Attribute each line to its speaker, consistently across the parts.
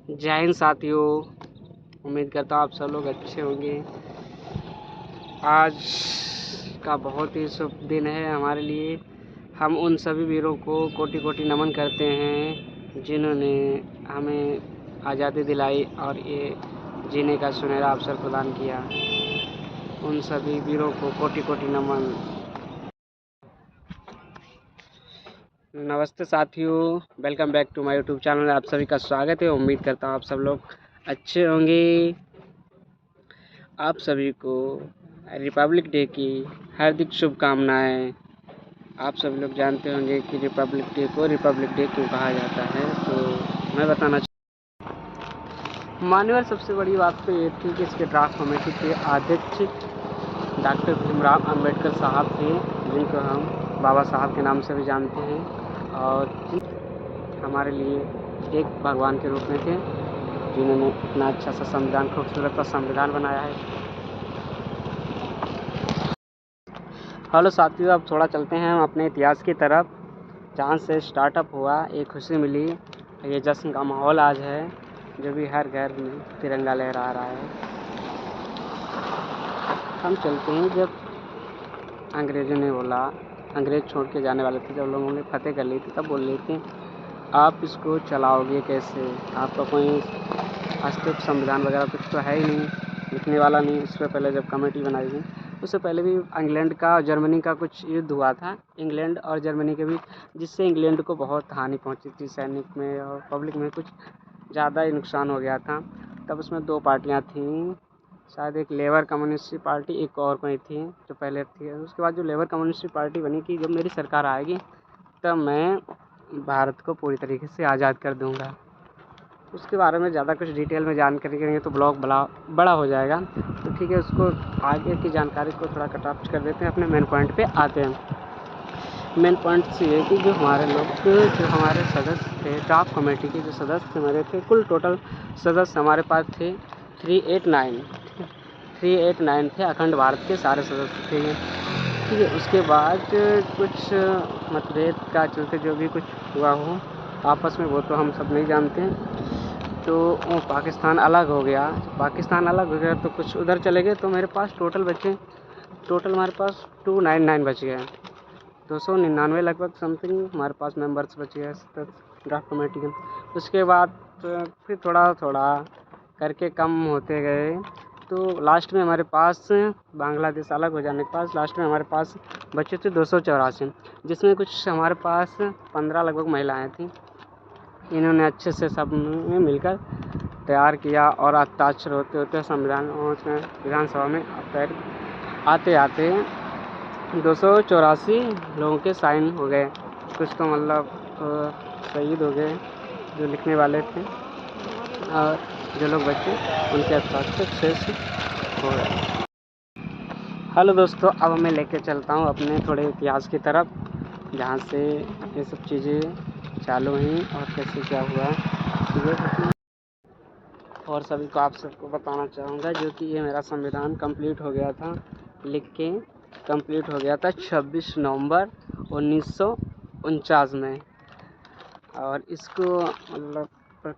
Speaker 1: जय हिंद साथियों, उम्मीद करता हूँ आप सब लोग अच्छे होंगे। आज का बहुत ही शुभ दिन है हमारे लिए। हम उन सभी वीरों को कोटि कोटि नमन करते हैं जिन्होंने हमें आज़ादी दिलाई और ये जीने का सुनहरा अवसर प्रदान किया। उन सभी वीरों को कोटि कोटि नमन। नमस्ते साथियों, welcome back to my YouTube channel. आप सभी का स्वागत है। उम्मीद करता हूँ आप सब लोग अच्छे होंगे। आप सभी को रिपब्लिक डे की हार्दिक शुभकामनाएं। आप सभी लोग जानते होंगे कि रिपब्लिक डे को रिपब्लिक डे क्यों कहा जाता है, तो मैं बताना मान्यवर सबसे बड़ी बात तो ये थी कि इसके ड्राफ्ट कमेटी के अध्यक्ष डॉक्टर भीमराव अंबेडकर साहब थे, जिनको हम बाबा साहब के नाम से भी जानते हैं, और हमारे लिए एक भगवान के रूप में थे, जिन्होंने इतना अच्छा सा संविधान, खूबसूरत सा संविधान बनाया है। हेलो साथियों, अब थोड़ा चलते हैं हम अपने इतिहास की तरफ, जहाँ से स्टार्टअप हुआ। एक खुशी मिली, ये जश्न का माहौल आज है, जो भी हर घर में तिरंगा लहरा रहा है। हम चलते हैं, जब अंग्रेज़ों ने बोला, अंग्रेज़ छोड़ के जाने वाले थे, जब लोगों ने फतेह कर ली थी, तब बोल रहे थे आप इसको चलाओगे कैसे, आपका कोई वास्तविक संविधान वगैरह कुछ तो है ही नहीं, लिखने वाला नहीं। इससे पहले जब कमेटी बनाई गई, उससे पहले भी इंग्लैंड का और जर्मनी का कुछ युद्ध हुआ था, इंग्लैंड और जर्मनी के बीच, जिससे इंग्लैंड को बहुत हानि पहुंची थी, सैनिक में और पब्लिक में कुछ ज़्यादा ही नुकसान हो गया था। तब उसमें दो पार्टियां थीं, शायद एक लेबर कम्युनिस्ट पार्टी, एक और कोई थी जो पहले थी। उसके बाद जो लेबर कम्युनिस्ट पार्टी बनी कि जब मेरी सरकार आएगी तब मैं भारत को पूरी तरीके से आज़ाद कर दूंगा। उसके बारे में ज़्यादा कुछ डिटेल में जानकारी करेंगे तो ब्लॉग बड़ा हो जाएगा, तो ठीक है, उसको आगे की जानकारी को थोड़ा कट ऑफ कर देते हैं। अपने मेन पॉइंट पे आते हैं। मेन पॉइंट ये कि जो हमारे लोग, जो हमारे सदस्य थे, ड्राफ्ट कमेटी के जो सदस्य हमारे थे, कुल टोटल सदस्य हमारे पास थे 389 थे। अखंड भारत के सारे सदस्य थे, ठीक है। उसके बाद कुछ मतभेद का चलते जो भी कुछ हुआ हो आपस में, वो तो हम सब नहीं जानते हैं। तो पाकिस्तान अलग हो गया। पाकिस्तान अलग हो गया तो कुछ उधर चले गए, तो मेरे पास टोटल हमारे पास 299 बच गए, 299 लगभग समथिंग हमारे पास मेंबर्स बच गए ड्राफ्ट कमेटी के। उसके बाद फिर थोड़ा थोड़ा करके कम होते गए, तो लास्ट में हमारे पास बांग्लादेश अलग हो जाने के बाद लास्ट में हमारे पास बचे थे 284, जिसमें कुछ हमारे पास 15 लगभग महिलाएं थीं। इन्होंने अच्छे से सब में मिलकर तैयार किया, और हस्ताक्षर होते होते संविधान उसमें विधानसभा में आते आते 284 लोगों के साइन हो गए। कुछ तो मतलब शहीद हो गए जो लिखने वाले थे, और जो लोग बचे उनके हस्ताक्षर शेष हो गए। हेलो दोस्तों, अब मैं लेके चलता हूँ अपने थोड़े इतिहास की तरफ, जहाँ से ये सब चीज़ें चालू हुई और कैसे क्या हुआ, और सभी को आप सबको बताना चाहूँगा, जो कि ये मेरा संविधान कंप्लीट हो गया था, लिख के कंप्लीट हो गया था 26 नवंबर 1949 में, और इसको मतलब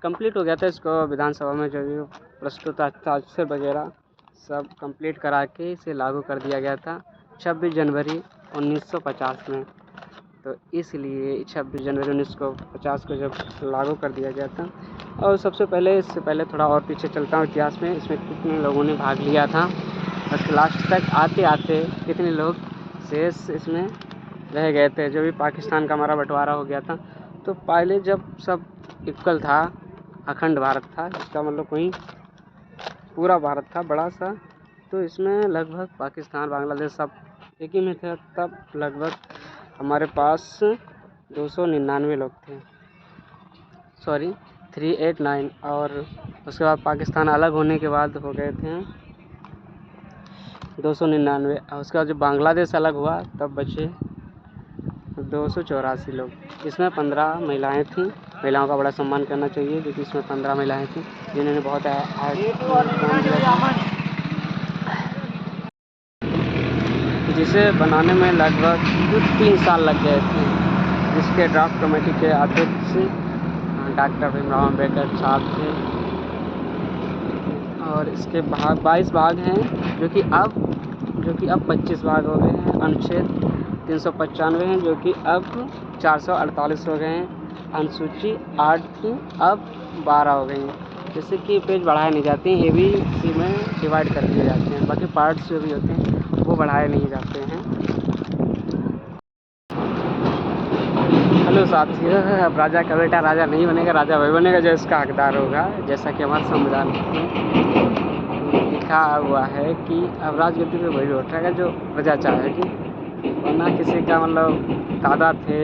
Speaker 1: कंप्लीट हो गया था। इसको विधानसभा में जो भी प्रस्तुत हस्ताक्षर वगैरह सब कंप्लीट करा के इसे लागू कर दिया गया था 26 जनवरी 1950 में। तो इसलिए 26 जनवरी 1950 को जब लागू कर दिया गया था। और सबसे पहले, इससे पहले थोड़ा और पीछे चलता हूँ इतिहास में, इसमें कितने लोगों ने भाग लिया था और लास्ट तक आते आते कितने लोग शेष इसमें रह गए थे। जो भी पाकिस्तान का हमारा बंटवारा हो गया था, तो पहले जब सब इक्वल था, अखंड भारत था, जिसका मतलब कोई पूरा भारत था बड़ा सा, तो इसमें लगभग पाकिस्तान बांग्लादेश सब एक ही में थे। तब लगभग हमारे पास 299 लोग थे, 389, और उसके बाद पाकिस्तान अलग होने के बाद हो गए थे 299, और उसके बाद जब बांग्लादेश अलग हुआ तब बचे 284 लोग। इसमें 15 महिलाएं थीं। महिलाओं का बड़ा सम्मान करना चाहिए, क्योंकि इसमें 15 महिलाएं थीं जिन्होंने बहुत जिसे बनाने में लगभग 3 साल लग गए थे, जिसके ड्राफ्ट कमेटी के अध्यक्ष डॉक्टर भीमराव अम्बेडकर साहब थे। और इसके भाग 22 भाग हैं, जो कि अब 25 भाग हो गए हैं। अनुच्छेद 395 हैं, जो कि अब 448 हो गए हैं। अनुसूची 8 अब 12 हो गई हैं। जैसे कि पेज बढ़ाए नहीं जाते हैं, ए बी सी में डिवाइड कर दिए जाते हैं। बाकी पार्ट्स जो भी होते हैं वो बढ़ाए नहीं जाते हैं। हेलो साथियों, अब राजा का बेटा राजा नहीं बनेगा, राजा वही बनेगा जो इसका हकदार होगा। जैसा कि हमारे संविधान में लिखा हुआ है कि अब राजगद्दी पे वही बैठेगा जो प्रजा चाहेगी, वरना किसी का मतलब दादा थे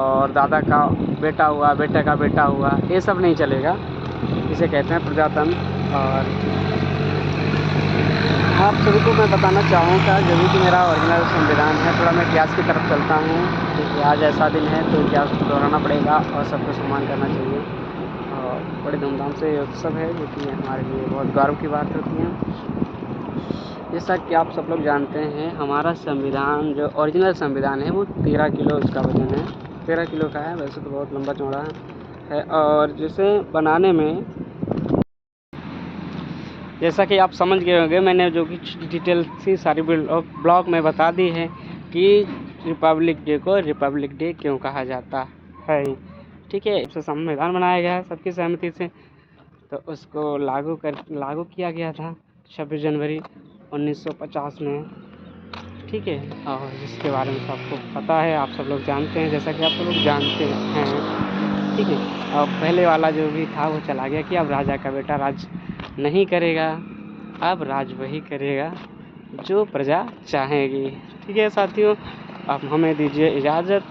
Speaker 1: और दादा का बेटा हुआ, बेटे का बेटा हुआ, ये सब नहीं चलेगा। इसे कहते हैं प्रजातंत्र। और आप सभी को मैं बताना चाहूँगा, जो भी कि मेरा ओरिजिनल संविधान है, थोड़ा मैं इतिहास की तरफ चलता हूँ, क्योंकि आज ऐसा दिन है तो इतिहास को दोहराना पड़ेगा और सबको सम्मान करना चाहिए। और बड़ी धूमधाम से ये उत्सव है, जो कि हमारे लिए बहुत गौरव की बात होती है। जैसा कि आप सब लोग जानते हैं, हमारा संविधान जो ओरिजिनल संविधान है वो 13 किलो उसका वजन है, 13 किलो का है। वैसे तो बहुत लंबा चौड़ा है। और जिसे बनाने में, जैसा कि आप समझ गए होंगे, मैंने जो कि डिटेल सी सारी ब्लॉग में बता दी है कि रिपब्लिक डे को रिपब्लिक डे क्यों कहा जाता है। ठीक है, इससे संविधान बनाया गया है सबकी सहमति से, तो उसको लागू किया गया था 26 जनवरी 1950 में। ठीक है, और जिसके बारे में सबको पता है, आप सब लोग जानते हैं, जैसा कि आप सब लोग जानते हैं। ठीक है, और पहले वाला जो भी था वो चला गया कि अब राजा का बेटा राज नहीं करेगा, अब राज वही करेगा जो प्रजा चाहेगी। ठीक है साथियों, अब हमें दीजिए इजाज़त,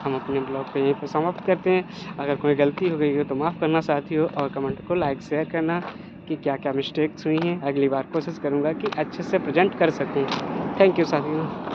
Speaker 1: हम अपने ब्लॉग को यहीं पर समाप्त करते हैं। अगर कोई गलती हो गई हो तो माफ़ करना साथियों, और कमेंट को लाइक शेयर करना कि क्या क्या मिस्टेक्स हुई हैं। अगली बार कोशिश करूँगा कि अच्छे से प्रेजेंट कर सकूँ। थैंक यू साथियों।